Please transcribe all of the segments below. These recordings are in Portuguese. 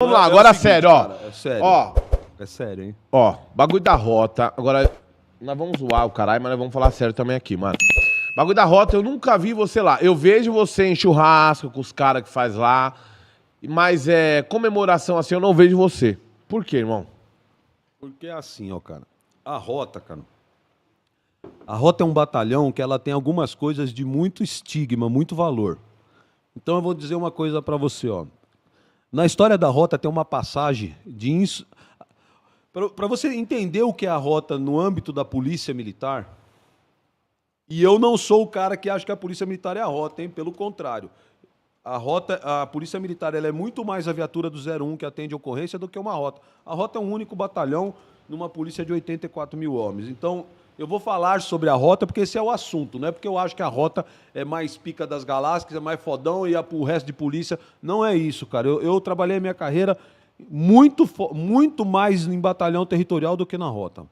Vamos lá, agora é seguinte, sério, ó. cara, é sério. Ó, É sério, hein? ó, bagulho da rota. Agora, nós vamos zoar o caralho, mas nós vamos falar sério também aqui, mano. Bagulho da rota, eu nunca vi você lá. Eu vejo você em churrasco com os caras que faz lá, mas comemoração assim, eu não vejo você. Por quê, irmão? Porque é assim, ó, cara. A Rota, cara. A Rota é um batalhão que ela tem algumas coisas de muito estigma, muito valor. Então eu vou dizer uma coisa pra você, ó. Na história da Rota tem uma passagem de Para você entender o que é a Rota no âmbito da polícia militar, e eu não sou o cara que acha que a polícia militar é a Rota, hein? Pelo contrário. A polícia militar, ela é muito mais a viatura do 01 que atende ocorrência do que uma Rota. A Rota é um único batalhão numa polícia de 84 mil homens. Então, eu vou falar sobre a Rota porque esse é o assunto, não é porque eu acho que a Rota é mais pica das galáxias, é mais fodão e o resto de polícia. Não é isso, cara. Eu trabalhei a minha carreira muito mais em batalhão territorial do que na Rota.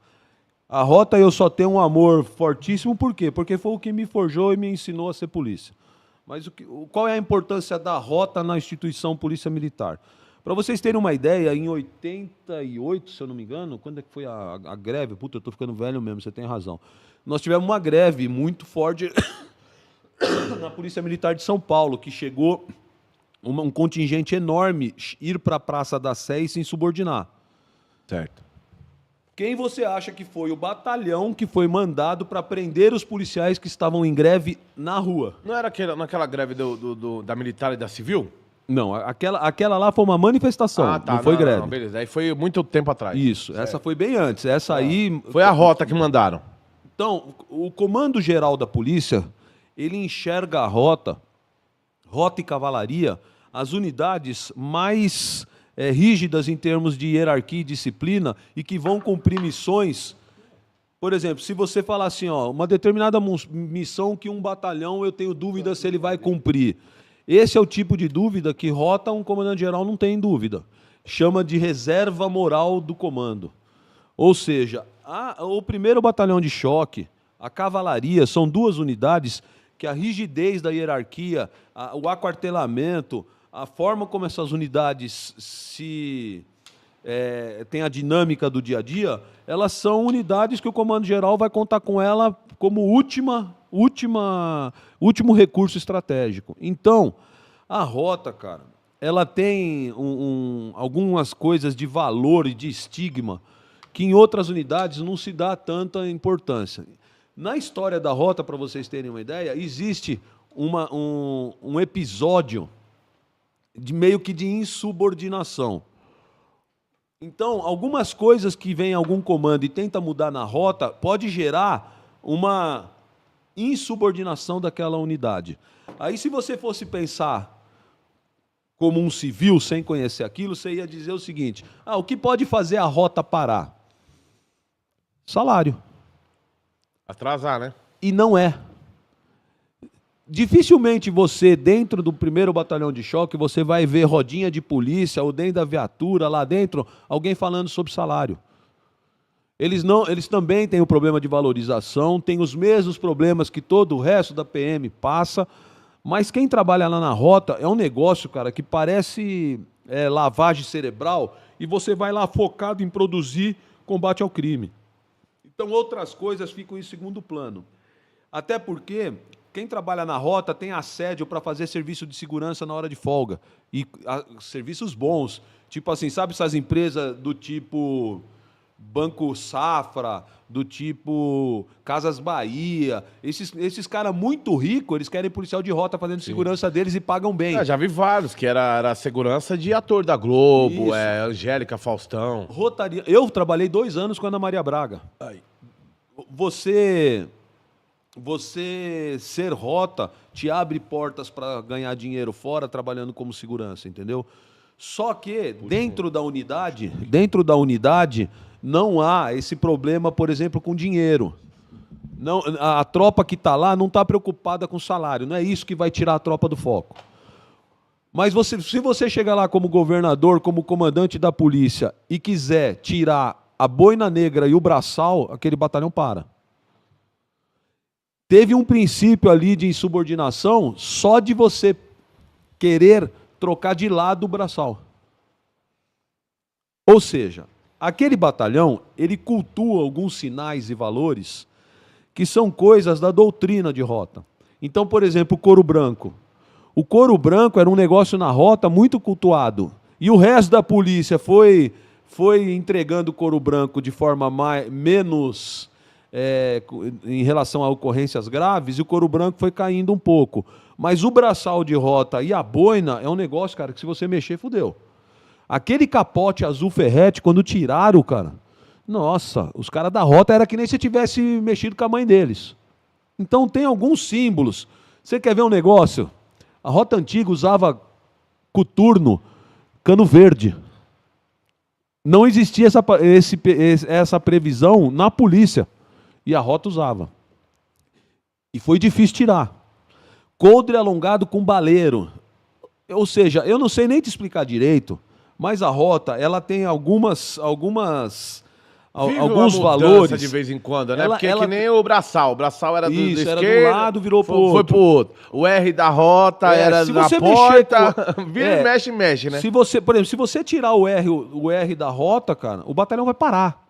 A Rota eu só tenho um amor fortíssimo, por quê? Porque foi o que me forjou e me ensinou a ser polícia. Mas qual é a importância da Rota na instituição Polícia Militar? Para vocês terem uma ideia, em 88, se eu não me engano, quando é que foi a greve? Puta, eu tô ficando velho mesmo, você tem razão. Nós tivemos uma greve muito forte na Polícia Militar de São Paulo, que chegou um contingente enorme ir para a Praça da Sé e se insubordinar. Certo. Quem você acha que foi o batalhão que foi mandado para prender os policiais que estavam em greve na rua? Não era naquela greve da militar e da civil? Não, aquela lá foi uma manifestação, não foi greve. Não, beleza, aí foi muito tempo atrás. Isso, certo. Essa foi bem antes. Essa aí... Foi a Rota que mandaram. Então, o Comando Geral da Polícia, ele enxerga a Rota e Cavalaria, as unidades mais rígidas em termos de hierarquia e disciplina e que vão cumprir missões. Por exemplo, se você falar assim, ó, uma determinada missão que um batalhão eu tenho dúvida se ele vai cumprir. Esse é o tipo de dúvida que Rota, um comandante-geral não tem dúvida. Chama de reserva moral do comando. Ou seja, o primeiro batalhão de choque, a cavalaria, são duas unidades que a rigidez da hierarquia, o aquartelamento, a forma como essas unidades têm a dinâmica do dia a dia, elas são unidades que o comando-geral vai contar com ela como último recurso estratégico. Então, a Rota, cara, ela tem algumas coisas de valor e de estigma que em outras unidades não se dá tanta importância. Na história da Rota, para vocês terem uma ideia, existe um episódio meio que de insubordinação. Então, algumas coisas que vem algum comando e tenta mudar na Rota pode gerar uma insubordinação daquela unidade. Aí, se você fosse pensar como um civil, sem conhecer aquilo, você ia dizer o seguinte: o que pode fazer a Rota parar? Salário. Atrasar, né? E não é. Dificilmente você, dentro do primeiro batalhão de choque, você vai ver rodinha de polícia ou dentro da viatura, lá dentro, alguém falando sobre salário. Eles também têm o problema de valorização, têm os mesmos problemas que todo o resto da PM passa, mas quem trabalha lá na Rota é um negócio, cara, que parece lavagem cerebral e você vai lá focado em produzir combate ao crime. Então outras coisas ficam em segundo plano. Até porque quem trabalha na Rota tem assédio para fazer serviço de segurança na hora de folga. E serviços bons. Tipo assim, sabe essas empresas do tipo Banco Safra, do tipo Casas Bahia, esses caras muito ricos, eles querem policial de Rota fazendo segurança deles e pagam bem. Já vi vários, que era segurança de ator da Globo, Isso. Angélica, Faustão. Rotaria. Eu trabalhei 2 anos com a Ana Maria Braga. Você ser Rota te abre portas para ganhar dinheiro fora trabalhando como segurança, entendeu? Só que dentro da unidade não há esse problema, por exemplo, com dinheiro. Não, a tropa que está lá não está preocupada com salário, não é isso que vai tirar a tropa do foco. Mas se você chegar lá como governador, como comandante da polícia e quiser tirar a boina negra e o braçal, aquele batalhão para. Teve um princípio ali de insubordinação só de você querer trocar de lado o braçal. Ou seja, aquele batalhão, ele cultua alguns sinais e valores que são coisas da doutrina de rota. Então, por exemplo, o couro branco. O couro branco era um negócio na rota muito cultuado. E o resto da polícia foi entregando o couro branco de forma menos em relação a ocorrências graves, e o couro branco foi caindo um pouco. Mas o braçal de rota e a boina é um negócio, cara, que se você mexer, fudeu. Aquele capote azul ferrete, quando tiraram, cara, nossa, os caras da rota era que nem se tivesse mexido com a mãe deles. Então tem alguns símbolos. Você quer ver um negócio? A rota antiga usava coturno, cano verde. Não existia essa previsão na polícia. E a rota usava. E foi difícil tirar. Coldre alongado com baleiro. Ou seja, eu não sei nem te explicar direito, mas a rota, ela tem alguns valores. De vez em quando, né? Ela- Porque é ela- que nem o braçal. O braçal era do Isso, da era de um esquerda, lado, virou pro foi outro. pro outro. O R da rota era se na você mexer porta. com- Vira é, e mexe, né? Se você, por exemplo, se você tirar o R da rota, cara, o batalhão vai parar.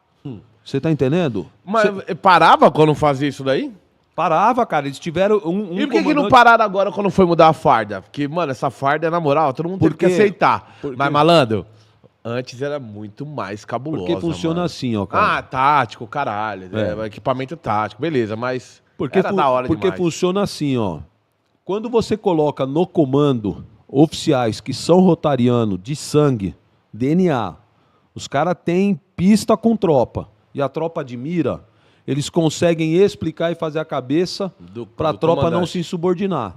Você tá entendendo? Mas parava quando fazia isso daí? Parava, cara. Eles tiveram um E por que não comandante- pararam agora quando foi mudar a farda? Porque, mano, essa farda é na moral, todo mundo teve que Porque- aceitar. porque- Mas, malandro, antes era muito mais cabulosa, Porque funciona mano. assim, ó, cara. Ah, tático, caralho. É. Equipamento tático, beleza, mas Porque, era da hora porque demais. funciona assim, ó. Quando você coloca no comando oficiais que são rotariano, de sangue, DNA, os caras têm pista com tropa. E a tropa admira, eles conseguem explicar e fazer a cabeça para a do tropa não comandante. se insubordinar.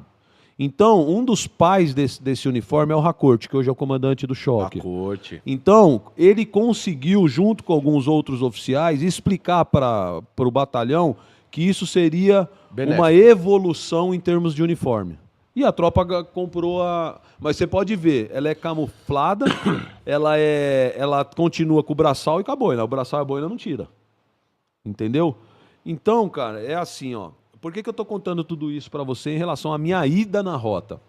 Então, um dos pais desse uniforme é o Racorte, que hoje é o comandante do A choque. corte. Então, ele conseguiu, junto com alguns outros oficiais, explicar para o batalhão que isso seria Benéfico. uma evolução em termos de uniforme. E a tropa comprou a... Mas você pode ver, ela é camuflada, ela continua com o braçal e com a boina. O braçal e a boina não tira. Entendeu? Então, cara, é assim, ó. Por que eu tô contando tudo isso para você em relação à minha ida na rota?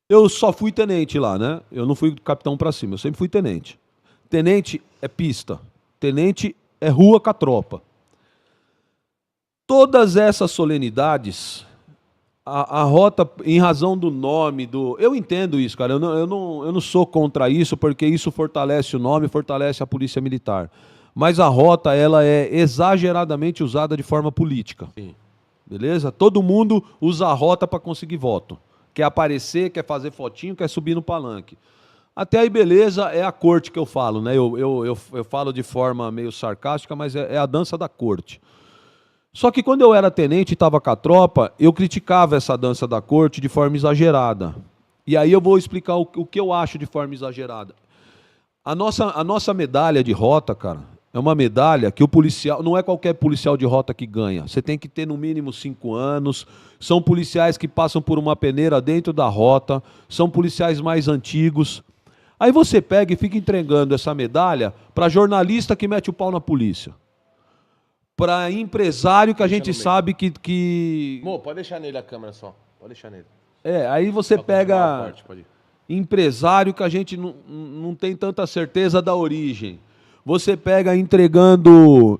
Eu só fui tenente lá, né? Eu não fui capitão para cima, eu sempre fui tenente. Tenente é pista. Tenente é rua com a tropa. Todas essas solenidades, a rota, em razão do nome, eu entendo isso, cara. Eu não sou contra isso, porque isso fortalece o nome, fortalece a polícia militar. Mas a rota, ela é exageradamente usada de forma política. Sim. Beleza? Todo mundo usa a rota para conseguir voto. Quer aparecer, quer fazer fotinho, quer subir no palanque. Até aí, beleza, é a corte que eu falo, né? Eu falo de forma meio sarcástica, mas é a dança da corte. Só que quando eu era tenente e estava com a tropa, eu criticava essa dança da corte de forma exagerada. E aí eu vou explicar o que eu acho de forma exagerada. A nossa medalha de rota, cara, é uma medalha que o policial, não é qualquer policial de rota que ganha. Você tem que ter no mínimo 5 anos. São policiais que passam por uma peneira dentro da rota. São policiais mais antigos. Aí você pega e fica entregando essa medalha para jornalista que mete o pau na polícia. Para empresário que a gente sabe que... Mô, pode deixar nele a câmera só. Pode deixar nele. Aí você Só continuar o pega corte, pode ir. empresário que a gente não tem tanta certeza da origem. Você pega entregando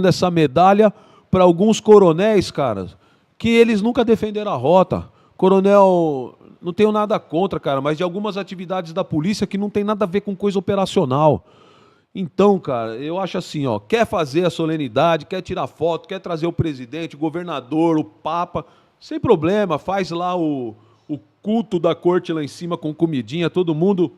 essa medalha para alguns coronéis, cara, que eles nunca defenderam a rota. Coronel, não tenho nada contra, cara, mas de algumas atividades da polícia que não tem nada a ver com coisa operacional. Então, cara, eu acho assim, ó, quer fazer a solenidade, quer tirar foto, quer trazer o presidente, o governador, o papa, sem problema, faz lá o culto da corte lá em cima com comidinha, todo mundo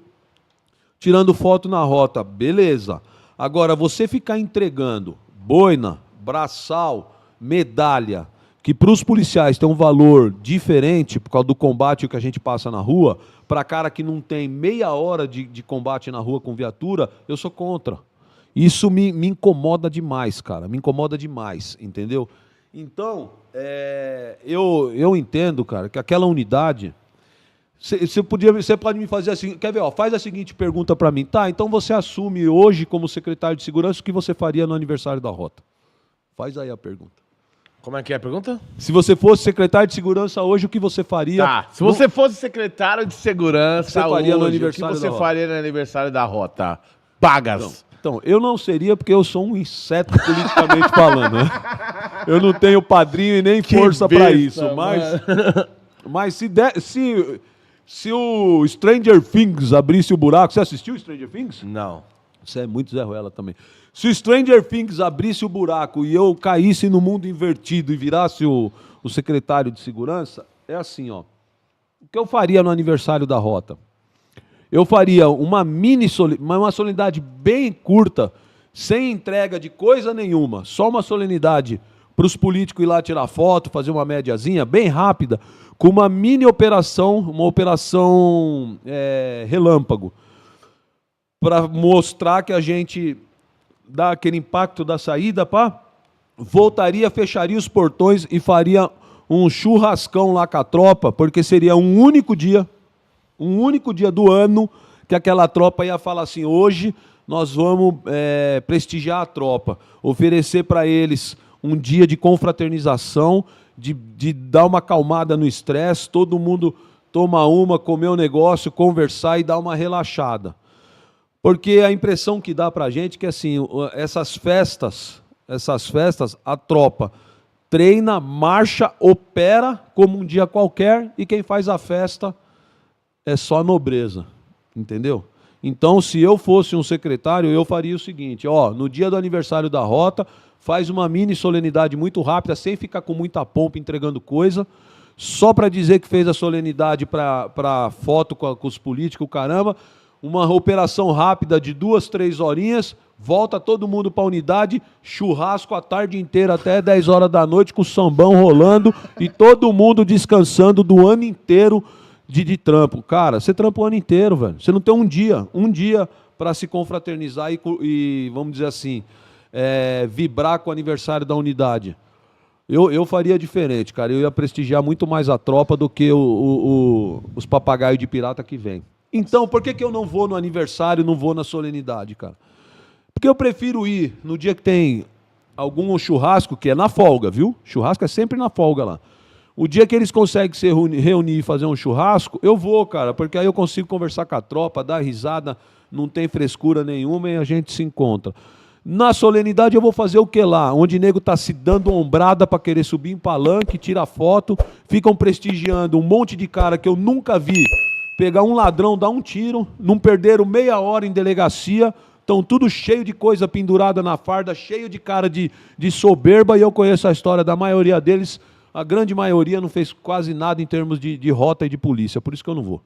tirando foto na rota, beleza. Agora, você ficar entregando boina, braçal, medalha, que para os policiais tem um valor diferente por causa do combate que a gente passa na rua, para cara que não tem meia hora de combate na rua com viatura, eu sou contra. Isso me incomoda demais, cara, me incomoda demais, entendeu? Então, eu entendo, cara, que aquela unidade... Você pode me fazer assim, quer ver, ó, faz a seguinte pergunta para mim. Tá, então você assume hoje como secretário de segurança o que você faria no aniversário da rota? Faz aí a pergunta. Como é que é a pergunta? Se você fosse secretário de segurança hoje, o que você faria? Tá, se você fosse secretário de segurança Você faria no hoje, aniversário o que você da Rota? faria no aniversário da Rota? Pagas. Então, eu não seria porque eu sou um inseto politicamente falando, né? Eu não tenho padrinho e nem força pra besta, isso, mas se o Stranger Things abrisse o buraco, você assistiu Stranger Things? Não. Você é muito Zé Ruela também. Se o Stranger Things abrisse o buraco e eu caísse no mundo invertido e virasse o secretário de segurança, é assim, ó. O que eu faria no aniversário da Rota? Eu faria uma uma solenidade bem curta, sem entrega de coisa nenhuma, só uma solenidade para os políticos ir lá tirar foto, fazer uma médiazinha bem rápida, com uma mini operação, uma operação relâmpago, para mostrar que a gente dá aquele impacto da saída, voltaria, fecharia os portões e faria um churrascão lá com a tropa, porque seria um único dia do ano que aquela tropa ia falar assim, hoje nós vamos prestigiar a tropa, oferecer para eles um dia de confraternização, de dar uma acalmada no estresse, todo mundo toma uma, comer um negócio, conversar e dar uma relaxada. Porque a impressão que dá para a gente é que assim, essas festas, a tropa treina, marcha, opera como um dia qualquer e quem faz a festa é só nobreza, entendeu? Então, se eu fosse um secretário, eu faria o seguinte, ó, no dia do aniversário da Rota, faz uma mini solenidade muito rápida, sem ficar com muita pompa entregando coisa, só para dizer que fez a solenidade para foto com os políticos, caramba, uma operação rápida de 2, 3 horinhas, volta todo mundo para a unidade, churrasco a tarde inteira até 10 horas da noite, com o sambão rolando e todo mundo descansando do ano inteiro de trampo. Cara, você trampa o ano inteiro, velho. Você não tem um dia para se confraternizar e, vamos dizer assim, vibrar com o aniversário da unidade. Eu faria diferente, cara. Eu ia prestigiar muito mais a tropa do que os papagaios de pirata que vem. Então, por que eu não vou no aniversário, não vou na solenidade, cara? Porque eu prefiro ir no dia que tem algum churrasco, que é na folga, viu? Churrasco é sempre na folga lá. O dia que eles conseguem se reunir e fazer um churrasco, eu vou, cara, porque aí eu consigo conversar com a tropa, dar risada, não tem frescura nenhuma e a gente se encontra. Na solenidade eu vou fazer o que lá? Onde o nego tá se dando ombrada para querer subir em palanque, tira foto, ficam prestigiando um monte de cara que eu nunca vi pegar um ladrão, dar um tiro, não perderam meia hora em delegacia, estão tudo cheio de coisa pendurada na farda, cheio de cara de soberba, e eu conheço a história da maioria deles, a grande maioria não fez quase nada em termos de rota e de polícia, por isso que eu não vou.